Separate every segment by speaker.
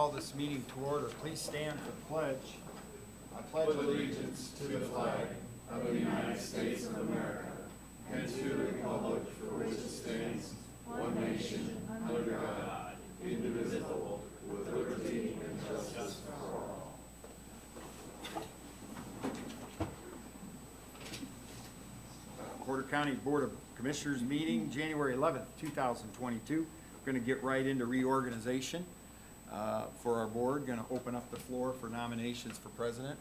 Speaker 1: call this meeting to order. Please stand for the pledge. I pledge allegiance to the flag of the United States of America and to the republic for which it stands, one nation, under God, indivisible, with liberty and justice for all. Porter County Board of Commissioners meeting, January 11th, 2022. We're going to get right into reorganization for our board. Going to open up the floor for nominations for president.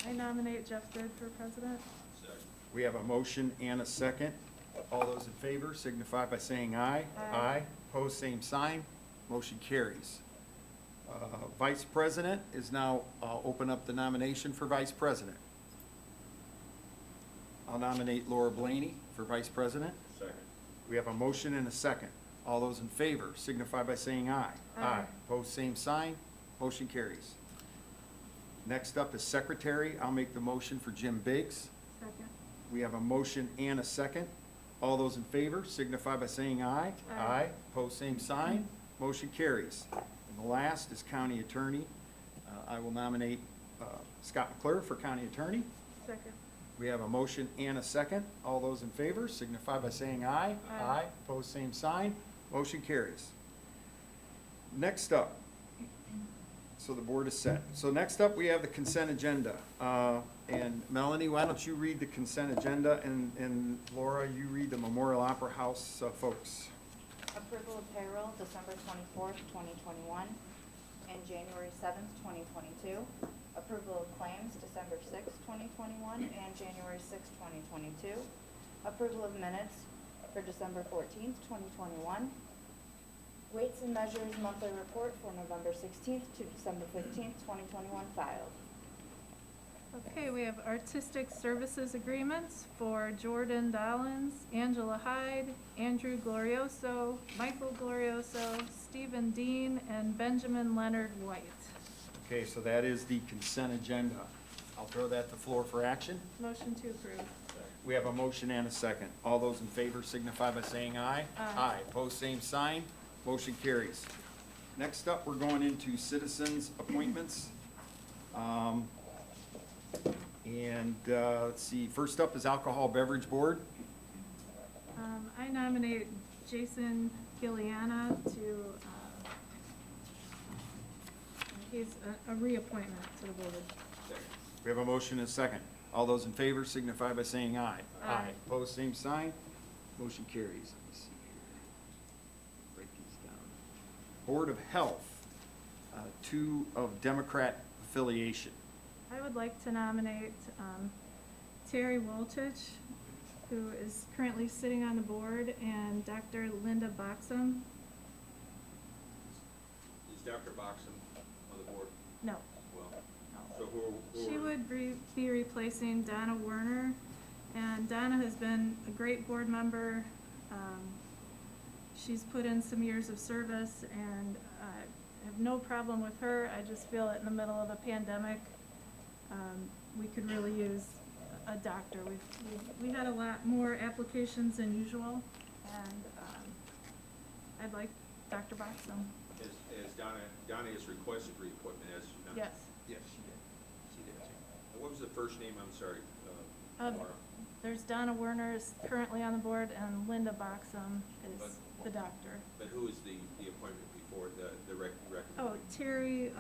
Speaker 2: I nominate Jeff Good for president.
Speaker 3: Second.
Speaker 1: We have a motion and a second. All those in favor signify by saying aye.
Speaker 2: Aye.
Speaker 1: Opposed, same sign. Motion carries. Vice president is now, open up the nomination for vice president. I'll nominate Laura Blaney for vice president.
Speaker 3: Second.
Speaker 1: We have a motion and a second. All those in favor signify by saying aye.
Speaker 2: Aye.
Speaker 1: Opposed, same sign. Motion carries. Next up is secretary. I'll make the motion for Jim Biggs.
Speaker 2: Second.
Speaker 1: We have a motion and a second. All those in favor signify by saying aye.
Speaker 2: Aye.
Speaker 1: Opposed, same sign. Motion carries. And the last is county attorney. I will nominate Scott McClure for county attorney.
Speaker 2: Second.
Speaker 1: We have a motion and a second. All those in favor signify by saying aye.
Speaker 2: Aye.
Speaker 1: Opposed, same sign. Motion carries. Next up, so the board is set. So next up, we have the consent agenda. And Melanie, why don't you read the consent agenda, and Laura, you read the Memorial Opera House folks.
Speaker 4: Approval of payroll December 24th, 2021, and January 7th, 2022. Approval of claims December 6th, 2021, and January 6th, 2022. Approval of minutes for December 14th, 2021. Weights and measures monthly report for November 16th to December 15th, 2021 filed.
Speaker 2: Okay, we have artistic services agreements for Jordan Dollins, Angela Hyde, Andrew Glorioso, Michael Glorioso, Stephen Dean, and Benjamin Leonard White.
Speaker 1: Okay, so that is the consent agenda. I'll throw that to the floor for action.
Speaker 2: Motion to approve.
Speaker 1: We have a motion and a second. All those in favor signify by saying aye.
Speaker 2: Aye.
Speaker 1: Opposed, same sign. Motion carries. Next up, we're going into citizens' appointments. Let's see, first up is Alcohol Beverage Board.
Speaker 2: I nominate Jason Gilliana to, he's a reappointment to the board.
Speaker 3: Second.
Speaker 1: We have a motion and a second. All those in favor signify by saying aye.
Speaker 2: Aye.
Speaker 1: Opposed, same sign. Motion carries. Let me see here. Break these down. Board of Health, two of Democrat affiliation.
Speaker 2: I would like to nominate Terry Woltich, who is currently sitting on the board, and Dr. Linda Boxam.
Speaker 3: Is Dr. Boxam on the board?
Speaker 2: No,
Speaker 3: Well,
Speaker 2: no.
Speaker 3: so who
Speaker 2: She
Speaker 3: are-
Speaker 2: would be replacing Donna Werner, and Donna has been a great board member. She's put in some years of service, and I have no problem with her. I just feel that in the middle of a pandemic, we could really use a doctor. We had a lot more applications than usual, and I'd like Dr. Boxam.
Speaker 3: As Donna has requested reappointment, as you know.
Speaker 2: Yes.
Speaker 1: Yes, she did. She did.
Speaker 3: And what was the first name? I'm sorry, Laura.
Speaker 2: There's Donna Werner is currently on the board, and Linda Boxam is the doctor.
Speaker 3: But who is the appointment before the recommendation?
Speaker 2: Oh, Terry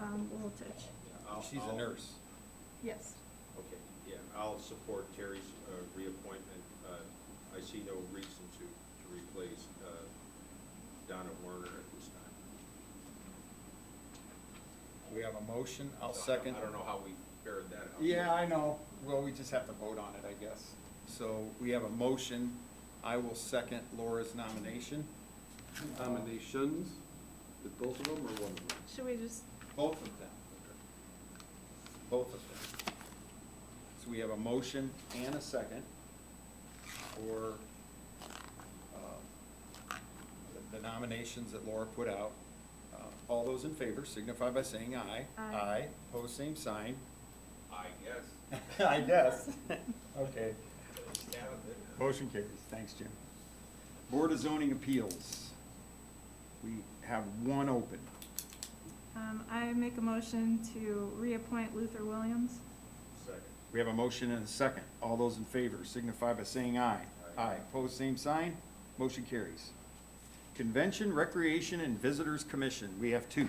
Speaker 2: Woltich.
Speaker 1: She's a nurse.
Speaker 2: Yes.
Speaker 3: Okay, yeah, I'll support Terry's reappointment. I see no reason to replace Donna Werner at this time.
Speaker 1: We have a motion. I'll
Speaker 3: So
Speaker 1: second.
Speaker 3: I don't know how we fared that out.
Speaker 1: Yeah, I know. Well, we just have to vote on it, I guess. So we have a motion. I will second Laura's nomination.
Speaker 5: Nominations, is both of them or one of them?
Speaker 2: Should we just,
Speaker 1: Both of them. Both of them. So we have a motion and a second for the nominations that Laura put out. All those in favor signify by saying aye.
Speaker 2: Aye.
Speaker 1: Opposed, same sign.
Speaker 3: I guess.
Speaker 1: I guess. Okay. Motion carries. Thanks, Jim. Board of Zoning Appeals. We have one open.
Speaker 2: I make a motion to reappoint Luther Williams.
Speaker 3: Second.
Speaker 1: We have a motion and a second. All those in favor signify by saying aye.
Speaker 3: Aye.
Speaker 1: Opposed, same sign. Motion carries. Convention, Recreation, and Visitors Commission, we have two.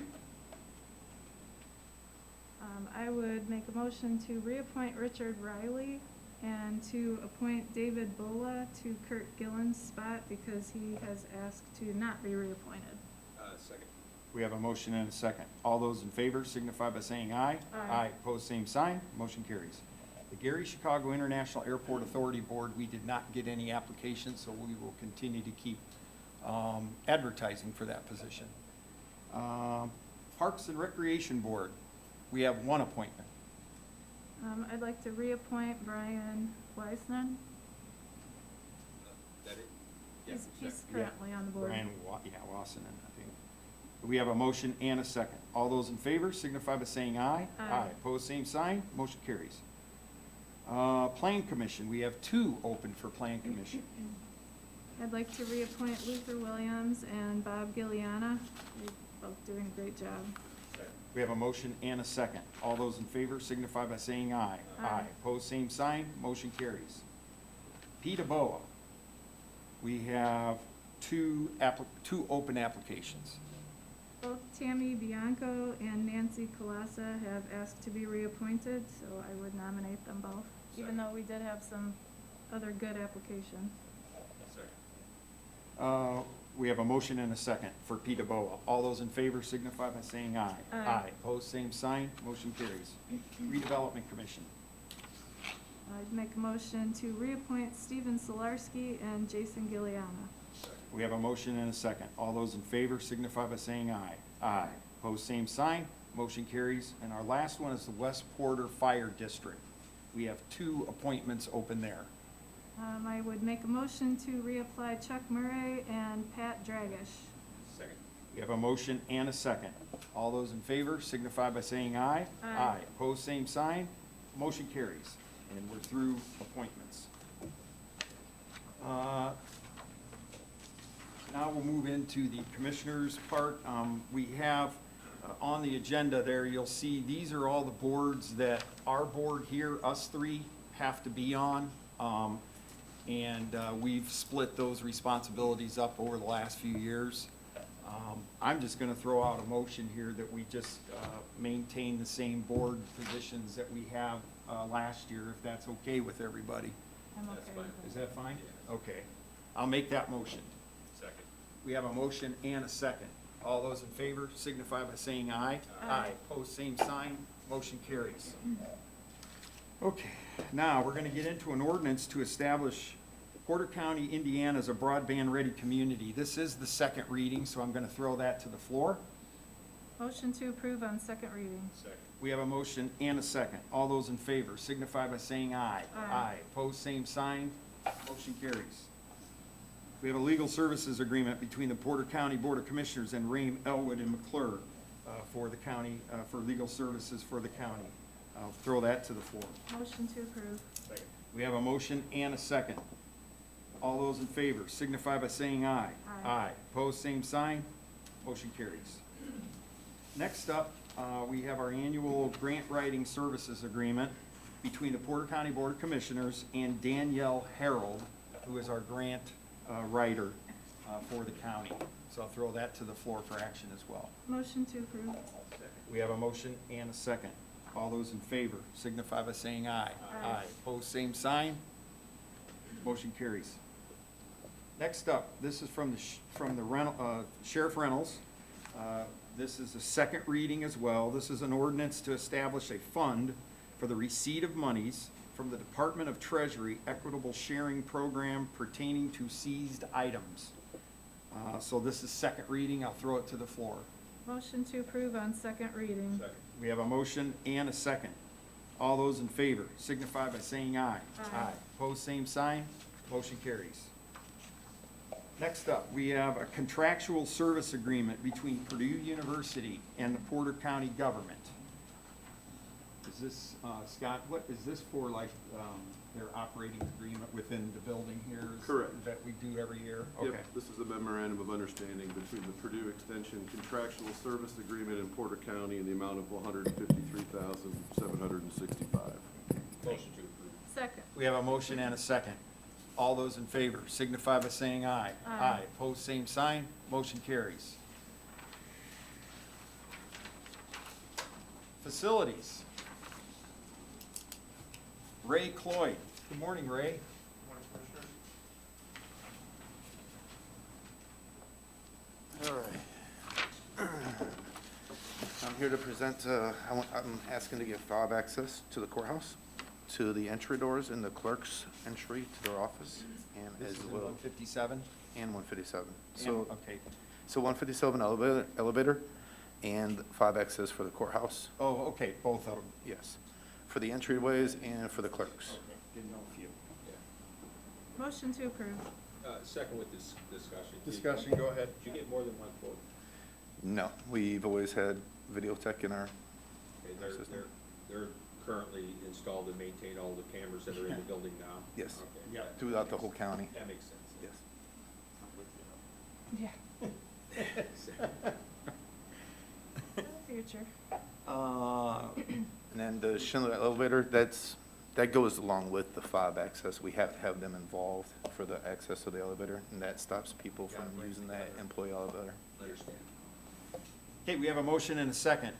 Speaker 2: I would make a motion to reappoint Richard Riley and to appoint David Bola to Kurt Gillen's spot because he has asked to not be reappointed.
Speaker 3: Second.
Speaker 1: We have a motion and a second. All those in favor signify by saying aye.
Speaker 2: Aye.
Speaker 1: Opposed, same sign. Motion carries. The Gary Chicago International Airport Authority Board, we did not get any applications, so we will continue to keep advertising for that position. Parks and Recreation Board, we have one appointment.
Speaker 2: I'd like to reappoint Brian Weisman.
Speaker 3: That it?
Speaker 2: He's currently on the board.
Speaker 1: Brian Wasserman, I think. We have a motion and a second. All those in favor signify by saying aye.
Speaker 2: Aye.
Speaker 1: Opposed, same sign. Motion carries. Plan Commission, we have two open for Plan Commission.
Speaker 2: I'd like to reappoint Luther Williams and Bob Gilliana. They're both doing a great job.
Speaker 3: Second.
Speaker 1: We have a motion and a second. All those in favor signify by saying aye.
Speaker 2: Aye.
Speaker 1: Opposed, same sign. Motion carries. PETA-BOA, we have two open applications.
Speaker 2: Both Tammy Bianco and Nancy Colasa have asked to be reappointed, so I would nominate them both, even though we did have some other good applications.
Speaker 3: Second.
Speaker 1: We have a motion and a second for PETA-BOA. All those in favor signify by saying aye.
Speaker 2: Aye.
Speaker 1: Opposed, same sign. Motion carries. Redevelopment Commission.
Speaker 2: I'd make a motion to reappoint Stephen Solarski and Jason Gilliana.
Speaker 3: Second.
Speaker 1: We have a motion and a second. All those in favor signify by saying aye. Aye. Opposed, same sign. Motion carries. And our last one is the West Porter Fire District. We have two appointments open there.
Speaker 2: I would make a motion to reapply Chuck Murray and Pat Dragish.
Speaker 3: Second.
Speaker 1: We have a motion and a second. All those in favor signify by saying aye.
Speaker 2: Aye.
Speaker 1: Opposed, same sign. Motion carries. And we're through appointments. Now we'll move into the commissioners' part. We have on the agenda there, you'll see these are all the boards that our board here, us three, have to be on. And we've split those responsibilities up over the last few years. I'm just gonna throw out a motion here that we just maintain the same board positions that we have last year, if that's okay with everybody.
Speaker 2: I'm
Speaker 3: That's
Speaker 2: okay
Speaker 3: fine.
Speaker 2: with
Speaker 1: Is
Speaker 2: that.
Speaker 1: that fine?
Speaker 3: Yeah.
Speaker 1: Okay. I'll make that motion.
Speaker 3: Second.
Speaker 1: We have a motion and a second. All those in favor signify by saying aye.
Speaker 2: Aye.
Speaker 1: Opposed, same sign. Motion carries. Okay, now we're gonna get into an ordinance to establish Porter County, Indiana as a broadband-ready community. This is the second reading, so I'm gonna throw that to the floor.
Speaker 2: Motion to approve on second reading.
Speaker 3: Second.
Speaker 1: We have a motion and a second. All those in favor signify by saying aye.
Speaker 2: Aye.
Speaker 1: Opposed, same sign. Motion carries. We have a legal services agreement between the Porter County Board of Commissioners and Rame, Elwood, and McClure for the county, for legal services for the county. I'll throw that to the floor.
Speaker 2: Motion to approve.
Speaker 3: Second.
Speaker 1: We have a motion and a second. All those in favor signify by saying aye.
Speaker 2: Aye.
Speaker 1: Opposed, same sign. Motion carries. Next up, we have our annual grant writing services agreement between the Porter County Board of Commissioners and Danielle Harold, who is our grant writer for the county. So I'll throw that to the floor for action as well.
Speaker 2: Motion to approve.
Speaker 3: Second.
Speaker 1: We have a motion and a second. All those in favor signify by saying aye.
Speaker 2: Aye.
Speaker 1: Opposed, same sign. Motion carries. Next up, this is from the rental, Sheriff Reynolds. This is a second reading as well. This is an ordinance to establish a fund for the receipt of monies from the Department of Treasury Equitable Sharing Program pertaining to seized items. So this is second reading. I'll throw it to the floor.
Speaker 2: Motion to approve on second reading.
Speaker 3: Second.
Speaker 1: We have a motion and a second. All those in favor signify by saying aye.
Speaker 2: Aye.
Speaker 1: Opposed, same sign. Motion carries. Next up, we have a contractual service agreement between Purdue University and the Porter County government. Is this, Scott, what is this for, like,
Speaker 6: their operating agreement within the building here?
Speaker 5: Correct.
Speaker 6: That we do every year?
Speaker 5: Yep,
Speaker 6: Okay.
Speaker 5: this is a memorandum of understanding between the Purdue Extension Contractual Service Agreement in Porter County in the amount of $153,765.
Speaker 3: Motion to approve.
Speaker 2: Second.
Speaker 6: We have a motion and a second. All those in favor signify by saying aye.
Speaker 2: Aye.
Speaker 6: Opposed, same sign. Motion carries. Facilities. Ray Cloyd. Good morning, Ray.
Speaker 7: All right. I'm here to present, I'm asking to give fob access to the courthouse, to the entry doors and the clerk's entry to their office, and
Speaker 6: This
Speaker 7: as
Speaker 6: is in
Speaker 7: well,
Speaker 6: 157?
Speaker 7: and 157.
Speaker 6: And-
Speaker 7: So,
Speaker 6: Okay.
Speaker 7: so 157 elevator, and fob access for the courthouse,
Speaker 6: Oh, okay, both of them.
Speaker 7: yes, for the entryways and for the clerks.
Speaker 6: Okay, didn't know if you.
Speaker 2: Motion to approve.
Speaker 3: Second with this discussion.
Speaker 6: Discussion, go ahead.
Speaker 3: Did you get more than one quote?
Speaker 7: No, we've always had video tech in our,
Speaker 3: Okay, they're currently installed and maintain all the cameras that are in the building now?
Speaker 7: yes,
Speaker 3: Okay.
Speaker 6: Yeah.
Speaker 7: throughout the whole county,
Speaker 3: That makes sense.
Speaker 7: yes.
Speaker 2: Yeah. Future.
Speaker 7: And then the Schindler elevator, that goes along with the fob access. We have to have them involved for the access to the elevator, and that stops people from using that employee elevator.
Speaker 3: Understand.
Speaker 6: Okay, we have a motion and a second.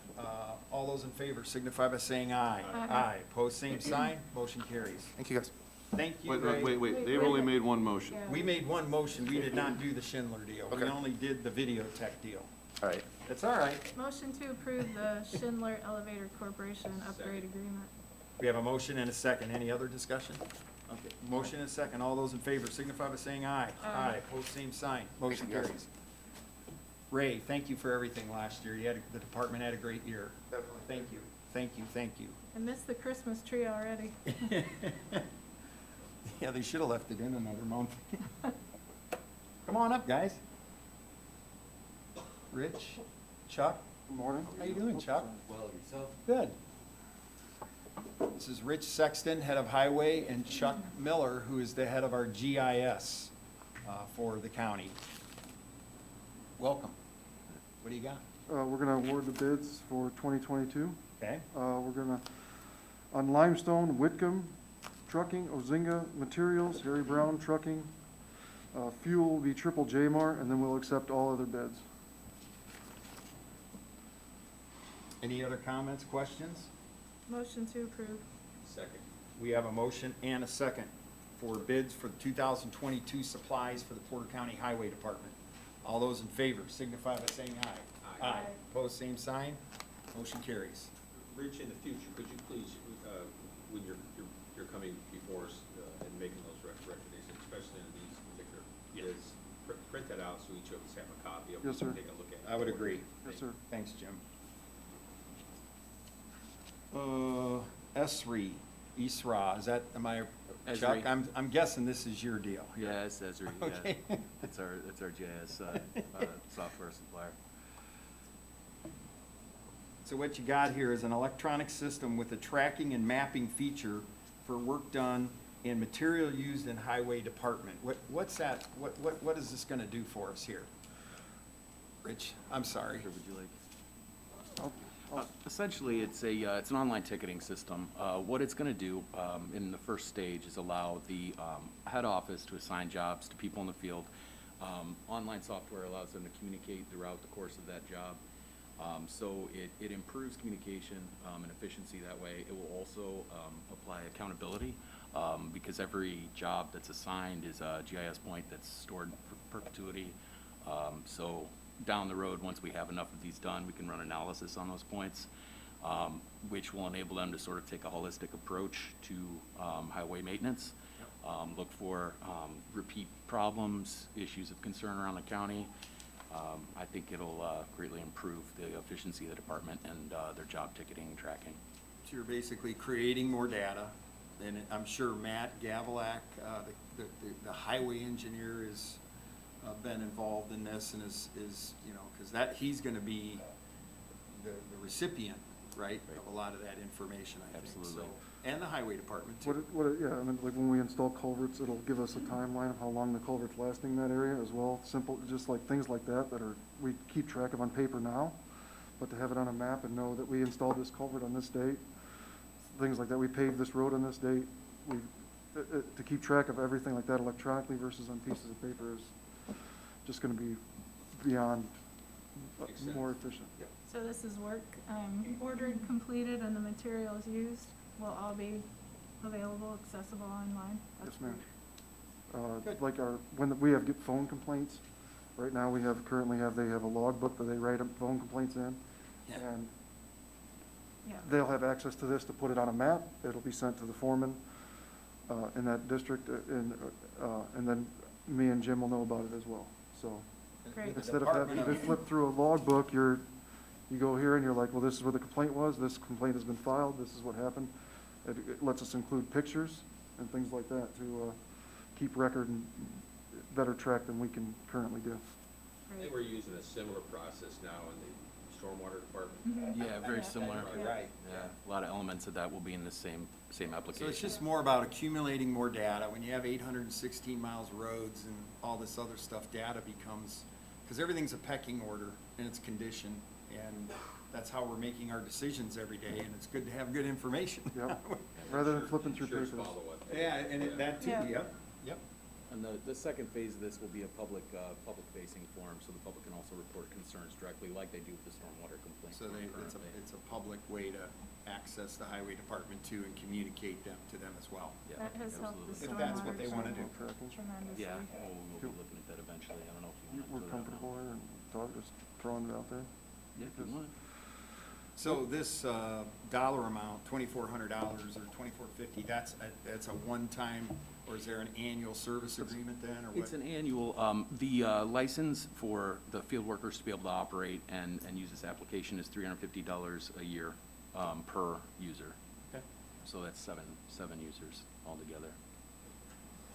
Speaker 6: All those in favor signify by saying aye.
Speaker 2: Aye.
Speaker 6: Opposed, same sign. Motion carries.
Speaker 7: Thank you, guys.
Speaker 6: Thank you,
Speaker 5: Wait,
Speaker 6: Ray.
Speaker 5: they've only made one motion.
Speaker 2: Yeah.
Speaker 6: We made one motion. We did not do the Schindler deal. We
Speaker 7: Okay.
Speaker 6: only did the video tech deal.
Speaker 7: All right.
Speaker 6: That's all right.
Speaker 2: Motion to approve the Schindler Elevator Corporation upgrade agreement.
Speaker 6: We have a motion and a second. Any other discussion? Okay, motion and a second. All those in favor signify by saying aye.
Speaker 2: Aye.
Speaker 6: Opposed, same sign. Motion
Speaker 7: Thank you, guys.
Speaker 6: carries. Ray, thank you for everything last year. The department had a great year.
Speaker 7: Definitely.
Speaker 6: Thank you, thank you, thank you.
Speaker 2: I missed the Christmas tree already.
Speaker 6: Yeah, they should have left it in another month. Come on up, guys. Rich, Chuck. Good morning. How you doing, Chuck?
Speaker 8: Well, yourself?
Speaker 6: Good. This is Rich Sexton, head of Highway, and Chuck Miller, who is the head of our GIS for the county. Welcome. What do you got?
Speaker 9: We're gonna award the bids for 2022.
Speaker 6: Okay,
Speaker 9: We're gonna, on Limestone, Whitcomb Trucking, Ozinga Materials, Harry Brown Trucking. Fuel will be Triple J Mart, and then we'll accept all other bids.
Speaker 6: any other comments, questions?
Speaker 2: Motion to approve.
Speaker 3: Second.
Speaker 6: We have a motion and a second for bids for the 2022 supplies for the Porter County Highway Department. All those in favor signify by saying aye.
Speaker 3: Aye.
Speaker 6: Opposed, same sign. Motion carries.
Speaker 3: Rich, in the future, could you please, when you're coming before us and making those recommendations, especially in these particular bids, print that out so each of us have a copy of it.
Speaker 9: Yes, sir.
Speaker 3: Take a look at it.
Speaker 6: I would agree.
Speaker 9: Yes, sir.
Speaker 6: Thanks, Jim. Esri, Isra, is that, am I, Chuck?
Speaker 8: Esri.
Speaker 6: I'm guessing this is your deal. here.
Speaker 8: Yeah, it's Esri,
Speaker 6: Okay.
Speaker 8: yeah. It's our GIS software supplier.
Speaker 6: So what you got here is an electronic system with a tracking and mapping feature for work done and material used in highway department. What's that, what is this gonna do for us here? Rich, I'm sorry.
Speaker 8: Sure, would you like?
Speaker 9: I'll-
Speaker 8: Essentially, it's an online ticketing system. What it's going to do in the first stage is allow the head office to assign jobs to people in the field. Online software allows them to communicate throughout the course of that job. So it improves communication and efficiency that way. It will also apply accountability because every job that's assigned is a GIS point that's stored for perpetuity. So down the road, once we have enough of these done, we can run analysis on those points, which will enable them to sort of take a holistic approach to highway maintenance. Look for repeat problems, issues of concern around the county. I think it'll greatly improve the efficiency of the department and their job ticketing and tracking.
Speaker 6: So you're basically creating more data, and I'm sure Matt Gavelak, the highway engineer, is been involved in this and is, you know, because that, he's gonna be the recipient, right, of a lot of that information, I think.
Speaker 8: Absolutely.
Speaker 6: So And the highway department
Speaker 9: What
Speaker 6: too.
Speaker 9: it, yeah, I mean, like when we install culverts, it'll give us a timeline of how long the culvert's lasting in that area as well. Simple, just like things like that we keep track of on paper now, but to have it on a map and know that we installed this culvert on this date, things like that, we paved this road on this date, to keep track of everything like that electronically versus on pieces of paper is just gonna be beyond
Speaker 3: Makes sense.
Speaker 9: more efficient.
Speaker 2: So this is work, ordered, completed, and the materials used will all be available, accessible online?
Speaker 9: Yes,
Speaker 2: That's
Speaker 9: ma'am.
Speaker 2: great.
Speaker 9: Like when we get phone complaints, right now they have a logbook that they write up phone complaints in.
Speaker 6: Yeah.
Speaker 9: And
Speaker 2: Yeah.
Speaker 9: they'll have access to this to put it on a map. It'll be sent to the foreman, in that district, and then me and Jim will know about it as well, so.
Speaker 2: Great.
Speaker 6: The
Speaker 9: Instead of having
Speaker 6: Department
Speaker 9: to
Speaker 6: of-
Speaker 9: flip through a logbook, you go here and you're like, well, this is where the complaint was, this complaint has been filed, this is what happened. It lets us include pictures and things like that to, keep record and better track than we can currently do.
Speaker 3: I think we're using a similar process now in the stormwater department.
Speaker 2: Mhm.
Speaker 8: Yeah, very similar.
Speaker 6: You're right.
Speaker 8: Yeah, a lot of elements of that will be in the same application.
Speaker 6: So it's just more about accumulating more data. When you have 816 miles of roads and all this other stuff, data becomes, because everything's a pecking order in its condition, and that's how we're making our decisions every day, and it's good to have good information.
Speaker 9: Yep, rather than flipping through
Speaker 3: Sure
Speaker 9: papers.
Speaker 3: follow-up.
Speaker 6: Yeah, and that too,
Speaker 2: Yeah.
Speaker 6: yep, yep.
Speaker 8: And the second phase of this will be a public-facing forum, so the public can also report concerns directly, like they do with the stormwater complaints.
Speaker 6: So it's a public way to access the highway department too and communicate them to them as well.
Speaker 8: Yeah,
Speaker 2: That has helped the
Speaker 8: absolutely.
Speaker 6: If that's what they wanna do.
Speaker 9: Tracking.
Speaker 2: tremendously.
Speaker 8: Yeah, we'll be looking at that eventually. I don't know if you want to.
Speaker 9: We're comfortable here and just throwing it out there.
Speaker 8: Yeah, if you want.
Speaker 6: So this dollar amount, $2,400 or $2,450, that's a one-time, or is there an annual service agreement then, or what?
Speaker 8: It's an annual, the license for the field workers to be able to operate and use this application is $350 a year per user.
Speaker 6: Okay.
Speaker 8: So that's seven users altogether.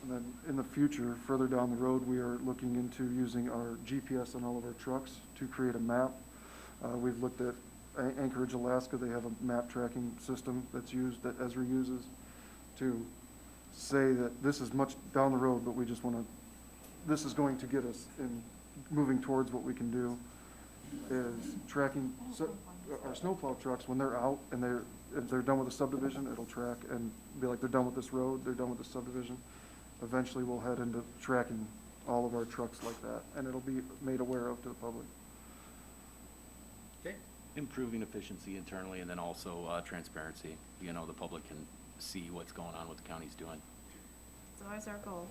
Speaker 9: And then in the future, further down the road, we are looking into using our GPS on all of our trucks to create a map. We've looked at Anchorage, Alaska, they have a map tracking system that's used, that Ezra uses, to say that this is much down the road, but we just want to, this is going to get us in moving towards what we can do, is tracking our snowplow trucks when they're out and if they're done with the subdivision, it'll track and be like, they're done with this road, they're done with the subdivision. Eventually, we'll head into tracking all of our trucks like that, and it'll be made aware of to the public.
Speaker 6: Okay.
Speaker 8: Improving efficiency internally and then also transparency. You know, the public can see what's going on, what the county's doing.
Speaker 2: It's always our goal.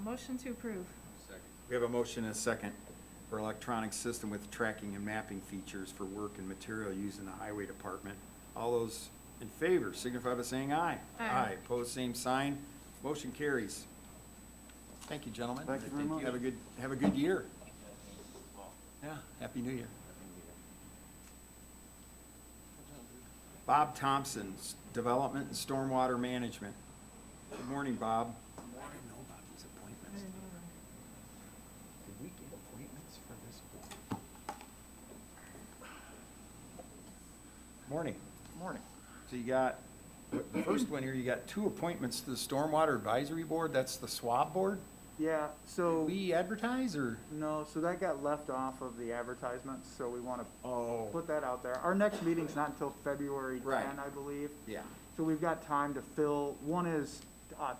Speaker 2: Motion to approve.
Speaker 3: Second.
Speaker 6: We have a motion and a second for electronic system with tracking and mapping features for work and material used in the highway department. All those in favor signify by saying aye.
Speaker 2: Aye.
Speaker 6: Opposed, same sign. Motion carries. Thank you, gentlemen.
Speaker 9: Thank you very much.
Speaker 6: Have a good year. Yeah, Happy New Year. Bob Thompson, Development and Stormwater Management. Good morning, Bob. I didn't know about these appointments. Did we get appointments for this board? Morning.
Speaker 10: Morning.
Speaker 6: So you got, the first one here, you got 2 appointments to the Stormwater Advisory Board. That's the SWAB Board.
Speaker 10: Yeah, so,
Speaker 6: We advertise or?
Speaker 10: no, so that got left off of the advertisements, so we want to
Speaker 6: Oh.
Speaker 10: put that out there. Our next meeting's not until February 10,
Speaker 6: Right.
Speaker 10: I believe.
Speaker 6: Yeah.
Speaker 10: So we've got time to fill, one is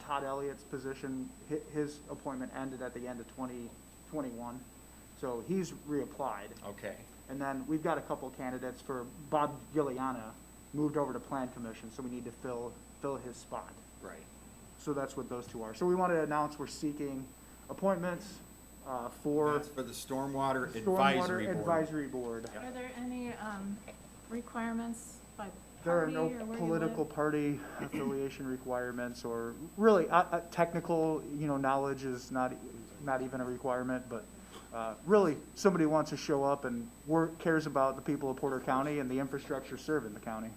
Speaker 10: Todd Elliott's position, his appointment ended at the end of 2021, so he's reapplied.
Speaker 6: Okay.
Speaker 10: And then we've got a couple candidates for Bob Gilliana, moved over to Plan Commission, so we need to fill his spot.
Speaker 6: Right.
Speaker 10: So that's what those two are. So we wanted to announce we're seeking appointments for
Speaker 6: That's for the Stormwater Advisory
Speaker 10: Stormwater
Speaker 6: Board.
Speaker 10: Advisory Board.
Speaker 2: Are there any requirements by
Speaker 10: There are
Speaker 2: party
Speaker 10: no
Speaker 2: or where you live?
Speaker 10: political party affiliation requirements, or really, technical, knowledge is not even a requirement, but really, somebody wants to show up and cares about the people of Porter County and the infrastructure serving the county.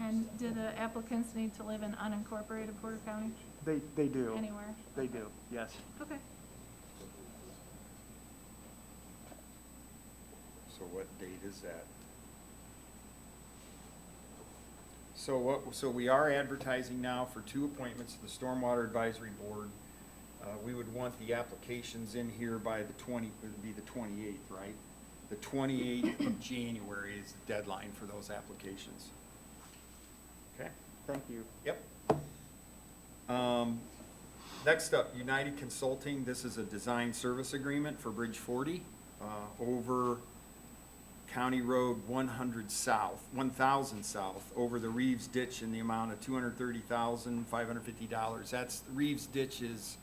Speaker 2: And do the applicants need to live in unincorporated Porter County?
Speaker 10: They do.
Speaker 2: Anywhere?
Speaker 10: They do, yes.
Speaker 2: Okay.
Speaker 6: So what date is that? So we are advertising now for 2 appointments to the Stormwater Advisory Board. We would want the applications in here by the 28th, right? The 28th of January is the deadline for those applications. Okay?
Speaker 10: Thank you.
Speaker 6: Yep. Next up, United Consulting. This is a design service agreement for Bridge 40 over County Road 100 South, 1000 South, over the Reeves Ditch in the amount of $230,550. That's, Reeves Ditch is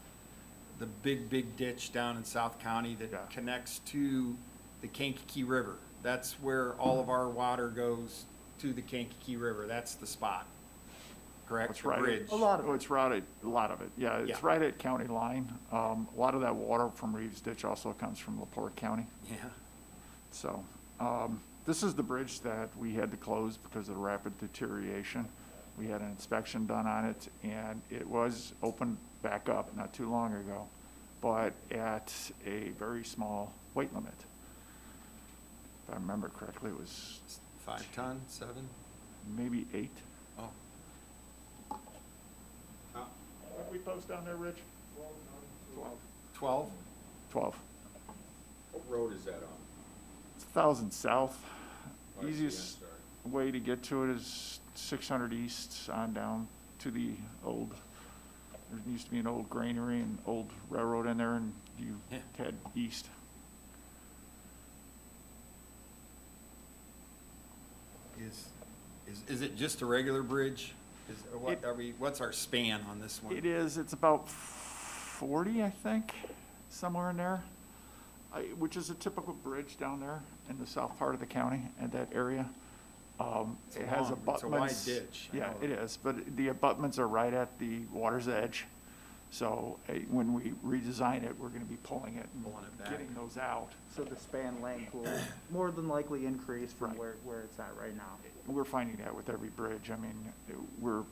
Speaker 6: the big ditch down in South County that connects to the Kankakee River. That's where all of our water goes to the Kankakee River. That's the spot. Correct?
Speaker 11: It's
Speaker 6: For
Speaker 11: right at-
Speaker 6: bridge.
Speaker 10: A lot of
Speaker 11: Oh, it's right at, a lot of it, yeah,
Speaker 6: Yeah.
Speaker 11: it's right at county line. A lot of that water from Reeves Ditch also comes from LaPorte County.
Speaker 6: Yeah.
Speaker 11: So, this is the bridge that we had to close because of the rapid deterioration. We had an inspection done on it, and it was opened back up not too long ago, but at a very small weight limit. If I remember correctly, it was
Speaker 6: 5 ton, 7?
Speaker 11: maybe 8.
Speaker 6: Oh.
Speaker 11: What did we post down there, Rich?
Speaker 6: 12?
Speaker 11: 12.
Speaker 3: What road is that on?
Speaker 11: It's 1000 South.
Speaker 3: Oh, I see, I'm
Speaker 11: Easiest
Speaker 3: sorry.
Speaker 11: way to get to it is 600 East on down to the old, there used to be an old granary and old railroad in there, and you
Speaker 6: Yeah.
Speaker 11: head east.
Speaker 6: Is it just a regular bridge? What's our span on this one?
Speaker 11: It is, it's about 40, I think, somewhere in there, which is a typical bridge down there in the south part of the county and that area.
Speaker 6: It's
Speaker 11: It has
Speaker 6: it's a wide
Speaker 11: abutments.
Speaker 6: ditch. I
Speaker 11: Yeah,
Speaker 6: know.
Speaker 11: it is, but the abutments are right at the water's edge. So when we redesign it, we're gonna be pulling it
Speaker 6: Pulling it back.
Speaker 11: and getting those out.
Speaker 10: So the span length will more than likely increase from
Speaker 11: Right.
Speaker 10: where it's at right now.
Speaker 11: We're finding that with every bridge. I mean, we're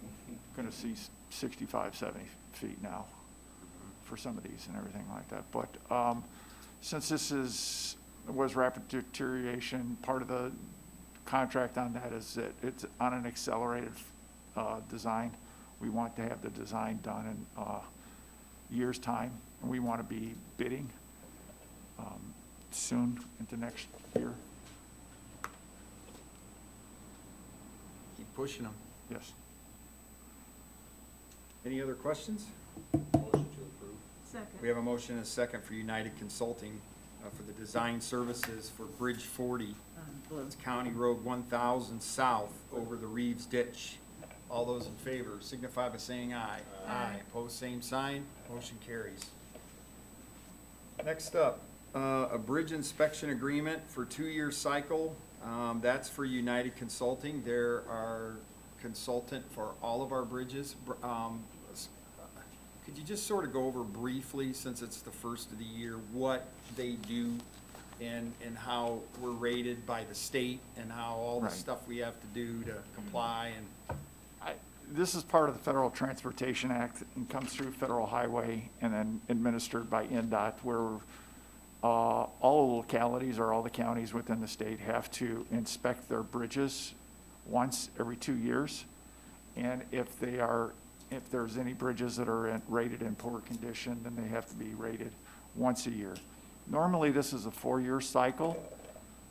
Speaker 11: gonna see 65, 70 feet now for some of these and everything like that. But, since this was rapid deterioration, part of the contract on that is that it's on an accelerated, design. We want to have the design done in, year's time, and we want to be bidding, soon into next year.
Speaker 6: Keep pushing them.
Speaker 11: Yes.
Speaker 6: Any other questions?
Speaker 3: Motion to approve.
Speaker 2: Second.
Speaker 6: We have a motion and a second for United Consulting for the design services for Bridge 40. It's County Road 1000 South over the Reeves Ditch. All those in favor signify by saying aye.
Speaker 2: Aye.
Speaker 6: Opposed, same sign. Motion carries. Next up, a bridge inspection agreement for 2-year cycle. That's for United Consulting. They're our consultant for all of our bridges. Could you just sort of go over briefly, since it's the first of the year, what they do and how we're rated by the state and how all the
Speaker 11: Right.
Speaker 6: stuff we have to do to comply and
Speaker 11: This is part of the Federal Transportation Act and comes through Federal Highway and then administered by NDOT, where all the localities or all the counties within the state have to inspect their bridges once every 2 years. And if there's any bridges that are rated in poor condition, then they have to be rated once a year. Normally, this is a 4-year cycle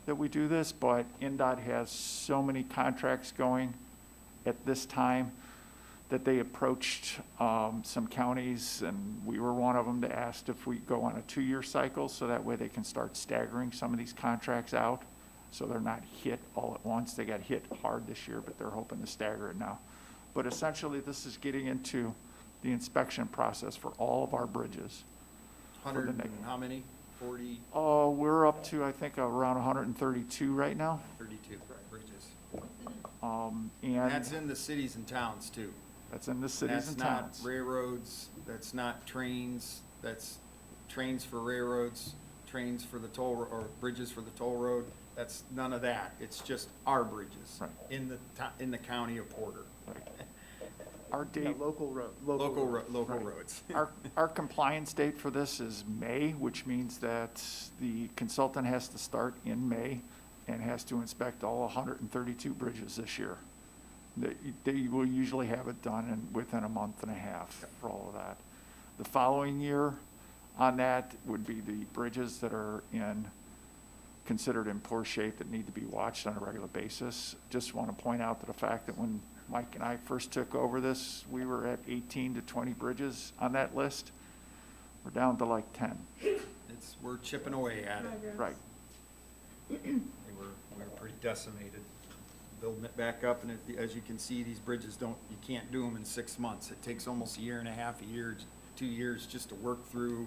Speaker 11: that we do this, but NDOT has so many contracts going at this time that they approached some counties, and we were one of them, to ask if we go on a 2-year cycle, so that way they can start staggering some of these contracts out, so they're not hit all at once. They got hit hard this year, but they're hoping to stagger it now. But essentially, this is getting into the inspection process for all of our bridges.
Speaker 6: 100 and how many? 40,
Speaker 11: We're up to, I think, around 132 right now.
Speaker 6: 32 bridges.
Speaker 11: And
Speaker 6: That's in the cities and towns too.
Speaker 11: that's in the cities and towns.
Speaker 6: That's not railroads, that's not trains, that's trains for railroads, trains for the toll, or bridges for the toll road. That's none of that. It's just our bridges
Speaker 11: Right.
Speaker 6: in the county of Porter.
Speaker 11: Our
Speaker 10: Yeah,
Speaker 11: date,
Speaker 10: local road.
Speaker 6: Local
Speaker 11: Right.
Speaker 6: roads.
Speaker 11: our compliance date for this is May, which means that the consultant has to start in May and has to inspect all 132 bridges this year. They will usually have it done within a month and a half for all of that. The following year on that would be the bridges that are considered in poor shape that need to be watched on a regular basis. Just want to point out to the fact that when Mike and I first took over this, we were at 18 to 20 bridges on that list. We're down to like 10.
Speaker 6: We're chipping away at it.
Speaker 11: Right.
Speaker 6: We were pretty decimated. Building it back up, and as you can see, these bridges you can't do them in 6 months. It takes almost a year and a half, 2 years just to work through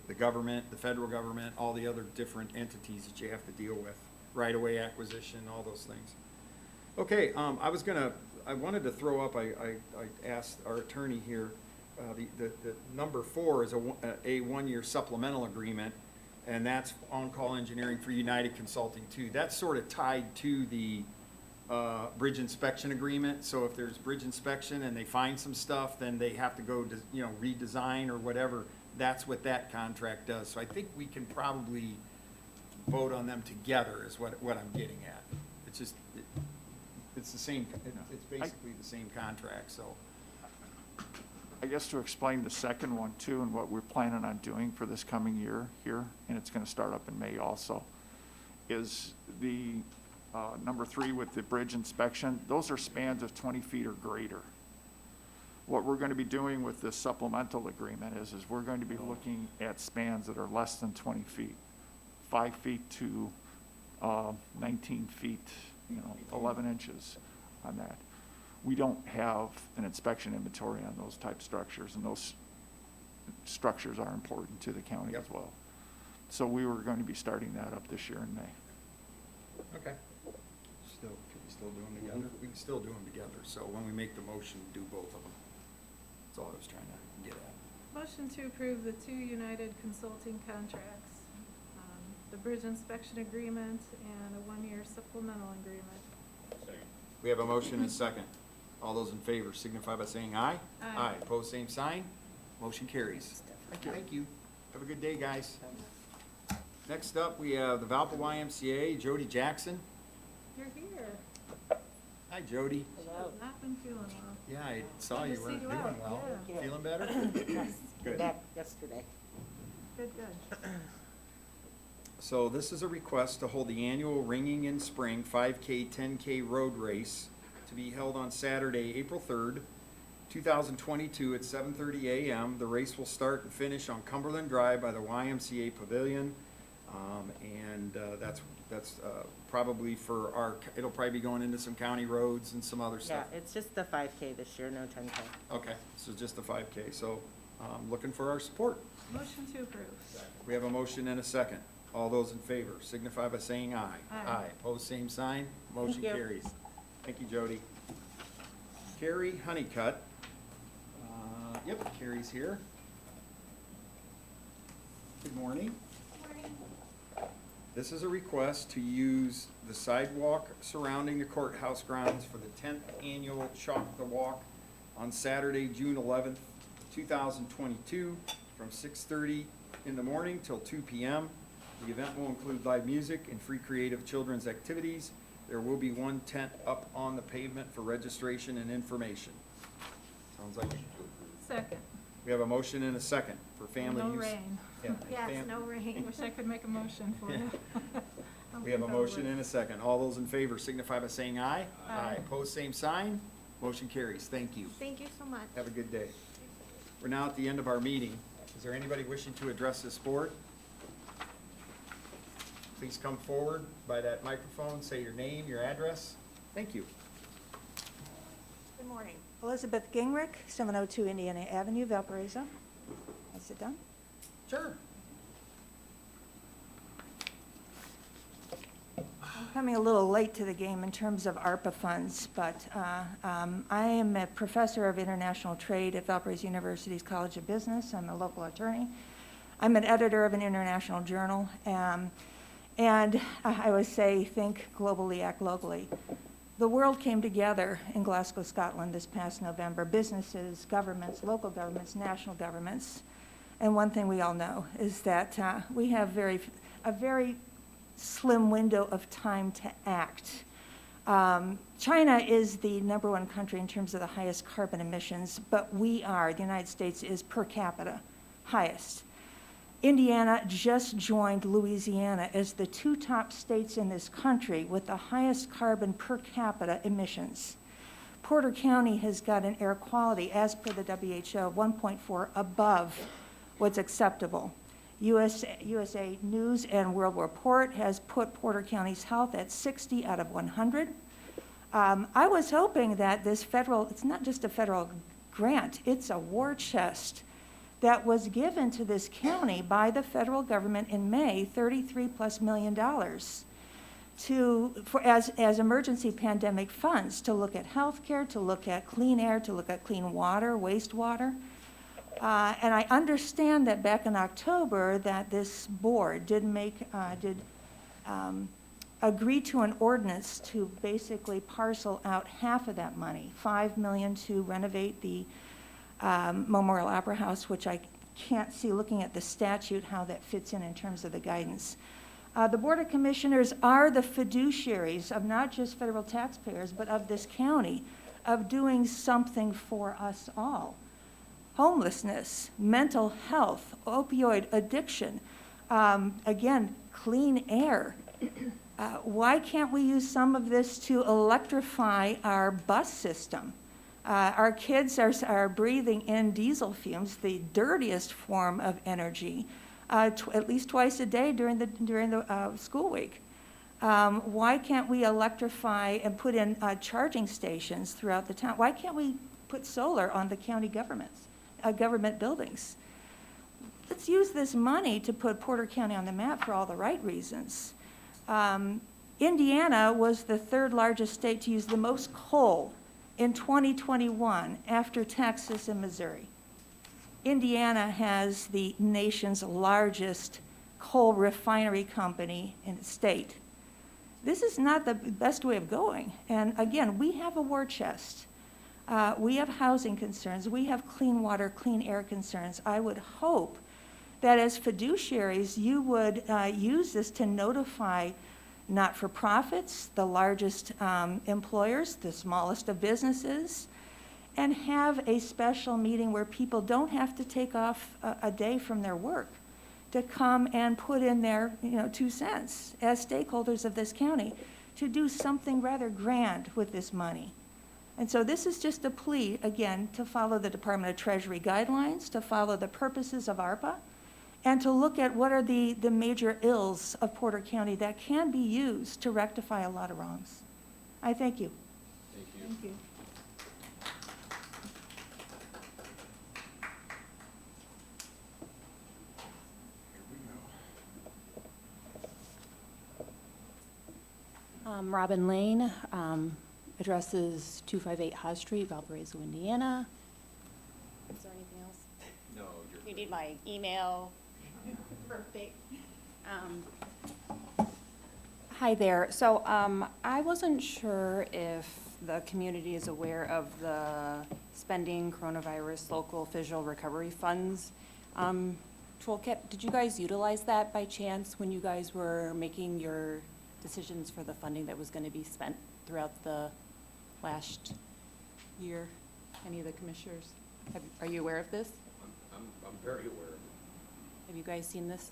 Speaker 6: the government, the federal government, all the other different entities that you have to deal with, right-of-way acquisition, all those things. Okay, I wanted to throw up, I asked our attorney here, the number 4 is a one-year supplemental agreement, and that's on-call engineering for United Consulting too. That's sort of tied to the bridge inspection agreement. So if there's bridge inspection and they find some stuff, then they have to go to, redesign or whatever. That's what that contract does. So I think we can probably vote on them together is what I'm getting at. It's just, it's the same, it's basically the same contract, so.
Speaker 11: I guess to explain the second one too, and what we're planning on doing for this coming year here, and it's gonna start up in May also, is the number 3 with the bridge inspection. Those are spans of 20 feet or greater. What we're gonna be doing with this supplemental agreement is we're going to be looking at spans that are less than 20 feet, 5 feet to 19 feet, 11 inches on that. We don't have an inspection inventory on those type structures, and those structures are important to the county as well. So we were going to be starting that up this year in May.
Speaker 6: Okay. Can we still do them together? We can still do them together, so when we make the motion, do both of them. That's all I was trying to get at.
Speaker 2: Motion to approve the 2 United Consulting contracts, the bridge inspection agreement and a 1-year supplemental agreement.
Speaker 3: Second.
Speaker 6: We have a motion and a second. All those in favor signify by saying aye.
Speaker 2: Aye.
Speaker 6: Pose same sign. Motion carries. Thank you. Have a good day, guys. Next up, we have the Valpo YMCA, Jody Jackson.
Speaker 2: You're here.
Speaker 6: Hi, Jody.
Speaker 2: Has not been feeling well.
Speaker 6: Yeah, I saw
Speaker 2: Good
Speaker 6: you
Speaker 2: to
Speaker 6: weren't
Speaker 2: see you
Speaker 6: doing
Speaker 2: out,
Speaker 6: well.
Speaker 2: yeah.
Speaker 6: Feeling better?
Speaker 12: Yes,
Speaker 6: Good.
Speaker 12: back yesterday.
Speaker 2: Good.
Speaker 6: So this is a request to hold the annual Ringing in Spring 5K, 10K road race to be held on Saturday, April 3rd, 2022 at 7:30 a.m. The race will start and finish on Cumberland Drive by the YMCA Pavilion. That's probably for it'll probably be going into some county roads and some other
Speaker 12: Yeah,
Speaker 6: stuff.
Speaker 12: it's just the 5K this year, no 10K.
Speaker 6: Okay, so just the 5K. So looking for our support.
Speaker 2: Motion to approve.
Speaker 6: We have a motion and a second. All those in favor signify by saying aye.
Speaker 2: Aye.
Speaker 6: Pose same sign. Motion
Speaker 12: you.
Speaker 6: carries. Thank you, Jody. Carrie Honeycutt. Yep, Carrie's here. Good morning. This is a request to use the sidewalk surrounding the courthouse grounds for the 10th annual Chalk the Walk on Saturday, June 11th, 2022, from 6:30 in the morning till 2 p.m. The event will include live music and free creative children's activities. There will be one tent up on the pavement for registration and information. Sounds like
Speaker 2: Second.
Speaker 6: we have a motion and a second for family use.
Speaker 2: No rain.
Speaker 6: Yeah,
Speaker 2: Yes, no rain. Wish I could make a motion for you.
Speaker 6: We have a motion and a second. All those in favor signify by saying aye.
Speaker 2: Aye.
Speaker 6: Pose same sign. Motion carries. Thank you.
Speaker 12: Thank you so much.
Speaker 6: Have a good day. We're now at the end of our meeting. Is there anybody wishing to address this board? Please come forward by that microphone, say your name, your address. Thank you.
Speaker 13: Good morning. Elizabeth Gingrich, 702 Indiana Avenue, Valparaiso. I sit down?
Speaker 6: Sure.
Speaker 13: I'm coming a little late to the game in terms of ARPA funds, but I am a professor of international trade at Valparaiso University's College of Business. I'm a local attorney. I'm an editor of an international journal. And I always say, think globally, act locally. The world came together in Glasgow, Scotland this past November, businesses, governments, local governments, national governments. And one thing we all know is that we have a very slim window of time to act. China is the #1 country in terms of the highest carbon emissions, but the United States is per capita highest. Indiana just joined Louisiana as the 2 top states in this country with the highest carbon per capita emissions. Porter County has got an air quality, as per the WHO, 1.4 above what's acceptable. USA News and World Report has put Porter County's health at 60 out of 100. I was hoping that this it's not just a federal grant, it's a war chest that was given to this county by the federal government in May, $33+ million, as emergency pandemic funds to look at healthcare, to look at clean air, to look at clean water, wastewater. And I understand that back in October that this board did agree to an ordinance to basically parcel out half of that money, $5 million to renovate the Memorial Opera House, which I can't see, looking at the statute, how that fits in terms of the guidance. The Board of Commissioners are the fiduciaries of not just federal taxpayers, but of this county, of doing something for us all. Homelessness, mental health, opioid addiction, again, clean air. Why can't we use some of this to electrify our bus system? Our kids are breathing in diesel fumes, the dirtiest form of energy, at least twice a day during the school week. Why can't we electrify and put in charging stations throughout the town? Why can't we put solar on the county government buildings? Let's use this money to put Porter County on the map for all the right reasons. Indiana was the 3rd largest state to use the most coal in 2021 after Texas and Missouri. Indiana has the nation's largest coal refinery company in the state. This is not the best way of going. And again, we have a war chest. We have housing concerns. We have clean water, clean air concerns. I would hope that as fiduciaries, you would use this to notify not-for-profits, the largest employers, the smallest of businesses, and have a special meeting where people don't have to take off a day from their work to come and put in their 2 cents as stakeholders of this county to do something rather grand with this money. And so this is just a plea, again, to follow the Department of Treasury guidelines, to follow the purposes of ARPA, and to look at what are the major ills of Porter County that can be used to rectify a lot of wrongs. I thank you.
Speaker 3: Thank you.
Speaker 13: Thank you.
Speaker 14: Robin Lane, address is 258 Haas Street, Valparaiso, Indiana. Is there anything else?
Speaker 3: No,
Speaker 14: You need my email? Perfect. Hi there. So I wasn't sure if the community is aware of the spending coronavirus local official recovery funds toolkit. Did you guys utilize that by chance when you guys were making your decisions for the funding that was going to be spent throughout the last year? Any of the commissioners? Are you aware of this?
Speaker 3: I'm very aware of it.
Speaker 14: Have you guys seen this?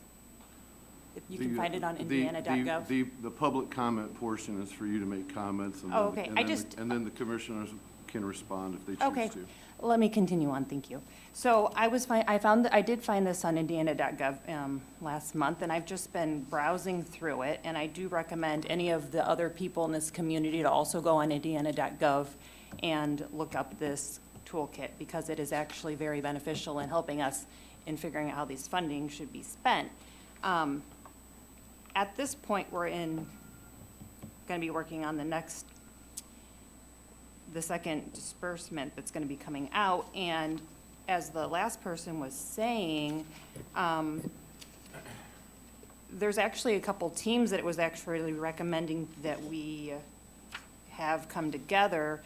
Speaker 14: If you can find it on indiana.gov.
Speaker 5: The public comment portion is for you to make comments. And
Speaker 14: Oh,
Speaker 5: then,
Speaker 14: okay.
Speaker 5: and then the commissioners can respond if they choose
Speaker 14: Okay.
Speaker 5: to.
Speaker 14: Let me continue on, thank you. So I did find this on indiana.gov last month, and I've just been browsing through it, and I do recommend any of the other people in this community to also go on indiana.gov and look up this toolkit, because it is actually very beneficial in helping us in figuring out how these funding should be spent. At this point, we're going to be working on the second disbursement that's going to be coming out, and as the last person was saying, there's actually a couple teams that it was actually recommending that we have come together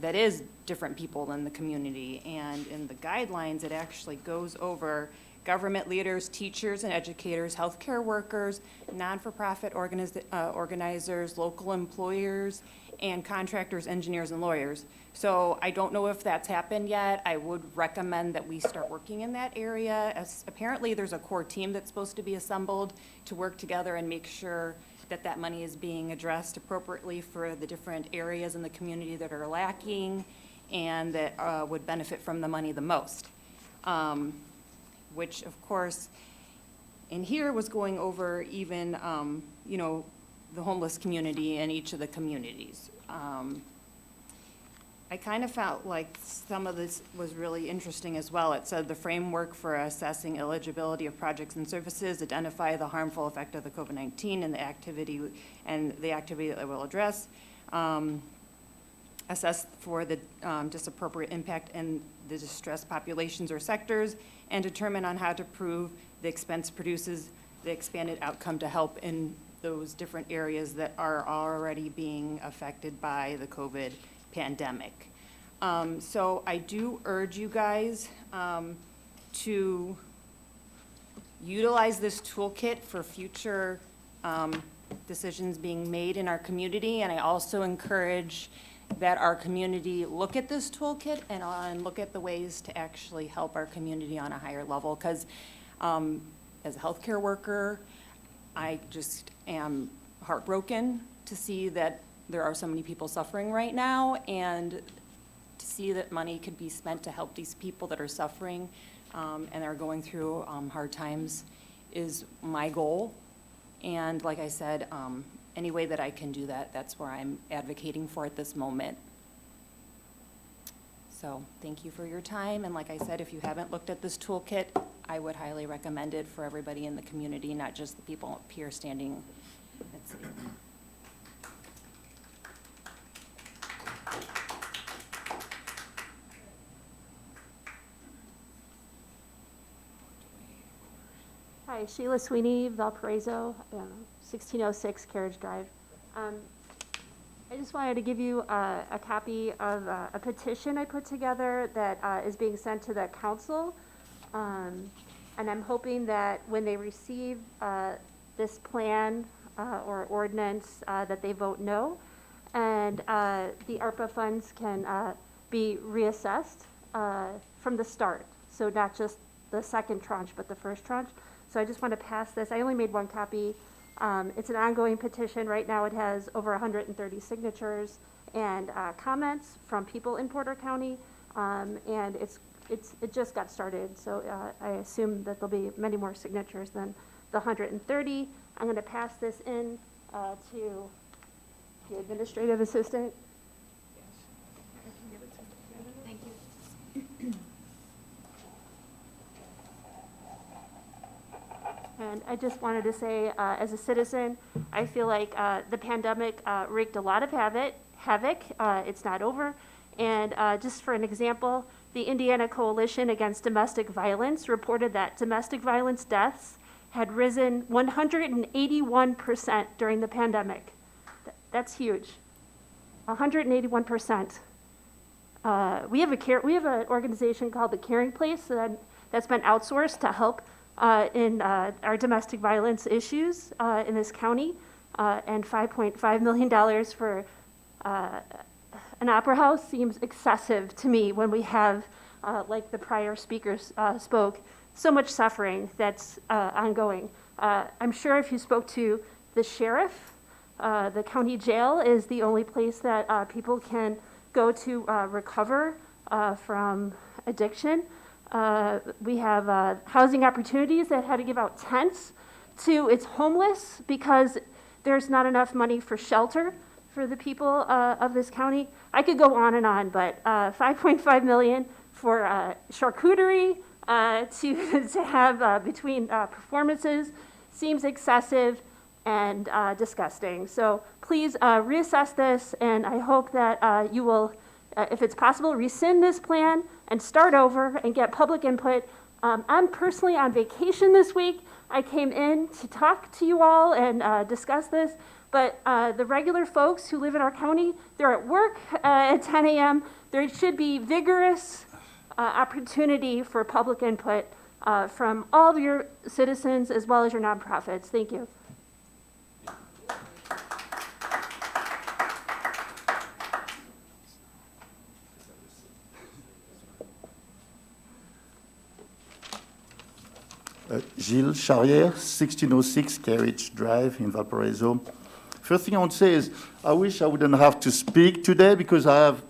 Speaker 14: that is different people in the community, and in the guidelines, it actually goes over government leaders, teachers and educators, healthcare workers, non-for-profit organizers, local employers, and contractors, engineers, and lawyers. So I don't know if that's happened yet. I would recommend that we start working in that area, as apparently there's a core team that's supposed to be assembled to work together and make sure that that money is being addressed appropriately for the different areas in the community that are lacking and that would benefit from the money the most. Which, of course, in here was going over even, you know, the homeless community in each of the communities. I kind of felt like some of this was really interesting as well. It said the framework for assessing eligibility of projects and services, identify the harmful effect of the COVID-19 and the activity that it will address, assess for the disappropriate impact in the distressed populations or sectors, and determine on how to prove the expense produces the expanded outcome to help in those different areas that are already being affected by the COVID pandemic. So I do urge you guys to utilize this toolkit for future decisions being made in our community, and I also encourage that our community look at this toolkit and look at the ways to actually help our community on a higher level, because as a healthcare worker, I just am heartbroken to see that there are so many people suffering right now, and to see that money could be spent to help these people that are suffering and are going through hard times is my goal. And like I said, any way that I can do that, that's where I'm advocating for at this moment. So thank you for your time, and like I said, if you haven't looked at this toolkit, I would highly recommend it for everybody in the community, not just the people up here standing. Let's see.
Speaker 15: Hi, Sheila Sweeney, Valparaiso, 1606 Carriage Drive. I just wanted to give you a copy of a petition I put together that is being sent to the council. And I'm hoping that when they receive this plan or ordinance, that they vote no. And the ARPA funds can be reassessed from the start. So not just the second tranche, but the first tranche. So I just want to pass this. I only made one copy. It's an ongoing petition. Right now it has over 130 signatures and comments from people in Porter County. And it just got started. So I assume that there'll be many more signatures than the 130. I'm going to pass this in to the administrative assistant.
Speaker 2: Thank you.
Speaker 15: And I just wanted to say, as a citizen, I feel like the pandemic wreaked a lot of havoc. It's not over. And just for an example, the Indiana Coalition Against Domestic Violence reported that domestic violence deaths had risen 181% during the pandemic. That's huge. 181%. We have an organization called the Caring Place that's been outsourced to help in our domestic violence issues in this county, and $5.5 million for an opera house seems excessive to me when we have, like the prior speakers spoke, so much suffering that's ongoing. I'm sure if you spoke to the sheriff, the county jail is the only place that people can go to recover from addiction. We have housing opportunities that had to give out tents to its homeless because there's not enough money for shelter for the people of this county. I could go on and on, but $5.5 million for charcuterie to have between performances seems excessive and disgusting. So please reassess this, and I hope that you will, if it's possible, rescind this plan and start over and get public input. I'm personally on vacation this week. I came in to talk to you all and discuss this, but the regular folks who live in our county, they're at work at 10 a.m. There should be vigorous opportunity for public input from all of your citizens as well as your nonprofits. Thank you.
Speaker 16: Gilles Charrière, 1606 Carriage Drive in Valparaiso. First thing I want to say is I wish I wouldn't have to speak today because I have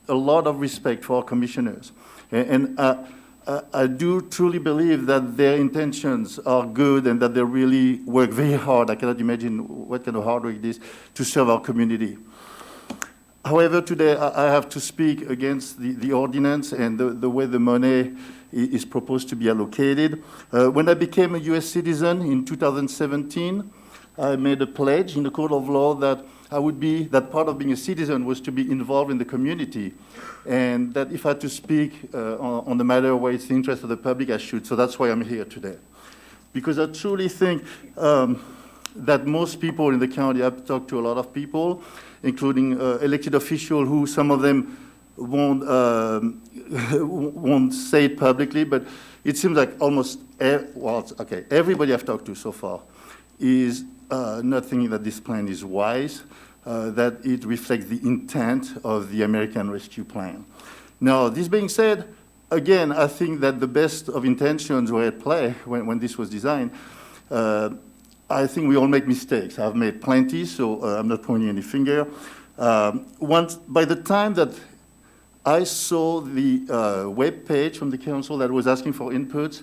Speaker 16: a lot of respect for our commissioners. And I do truly believe that their intentions are good and that they really work very hard. I cannot imagine what kind of hard work it is to serve our community. However, today I have to speak against the ordinance and the way the money is proposed to be allocated. When I became a U.S. citizen in 2017, I made a pledge in the court of law that that part of being a citizen was to be involved in the community, and that if I had to speak on the matter where it's the interest of the public, I should. So that's why I'm here today. Because I truly think that most people in the county, I've talked to a lot of people, including elected officials who some of them won't say it publicly, but it seems like almost, everybody I've talked to so far is not thinking that this plan is wise, that it reflects the intent of the American Rescue Plan. Now, this being said, again, I think that the best of intentions were at play when this was designed. I think we all make mistakes. I've made plenty, so I'm not pointing any finger. By the time that I saw the web page from the council that was asking for inputs,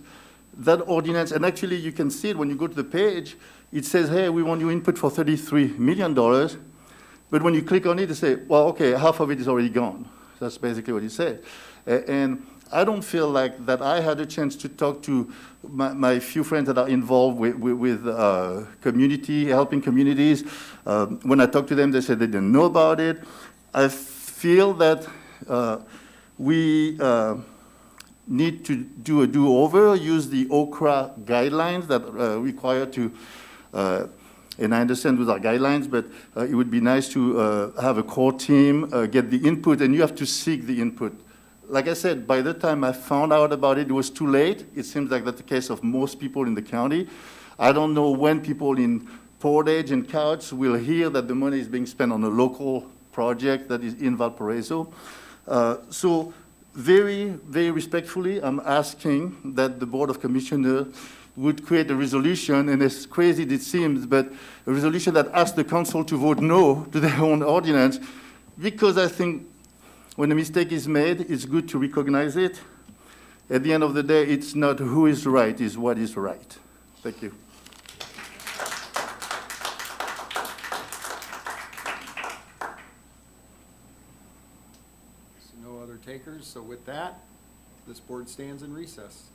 Speaker 16: that ordinance, and actually you can see it when you go to the page, it says, hey, we want your input for $33 million. But when you click on it, they say, well, okay, half of it is already gone. That's basically what it said. And I don't feel like that I had a chance to talk to my few friends that are involved with community, helping communities. When I talked to them, they said they didn't know about it. I feel that we need to do a do-over, use the OCRA guidelines that require to, and I understand those are guidelines, but it would be nice to have a core team, get the input, and you have to seek the input. Like I said, by the time I found out about it, it was too late. It seems like that's the case of most people in the county. I don't know when people in Portage and Couch will hear that the money is being spent on a local project that is in Valparaiso. So very, very respectfully, I'm asking that the Board of Commissioners would create a resolution, and as crazy as it seems, but a resolution that asks the council to vote no to their own ordinance, because I think when a mistake is made, it's good to recognize it. At the end of the day, it's not who is right, it's what is right. Thank you.
Speaker 6: No other takers, so with that, this board stands in recess.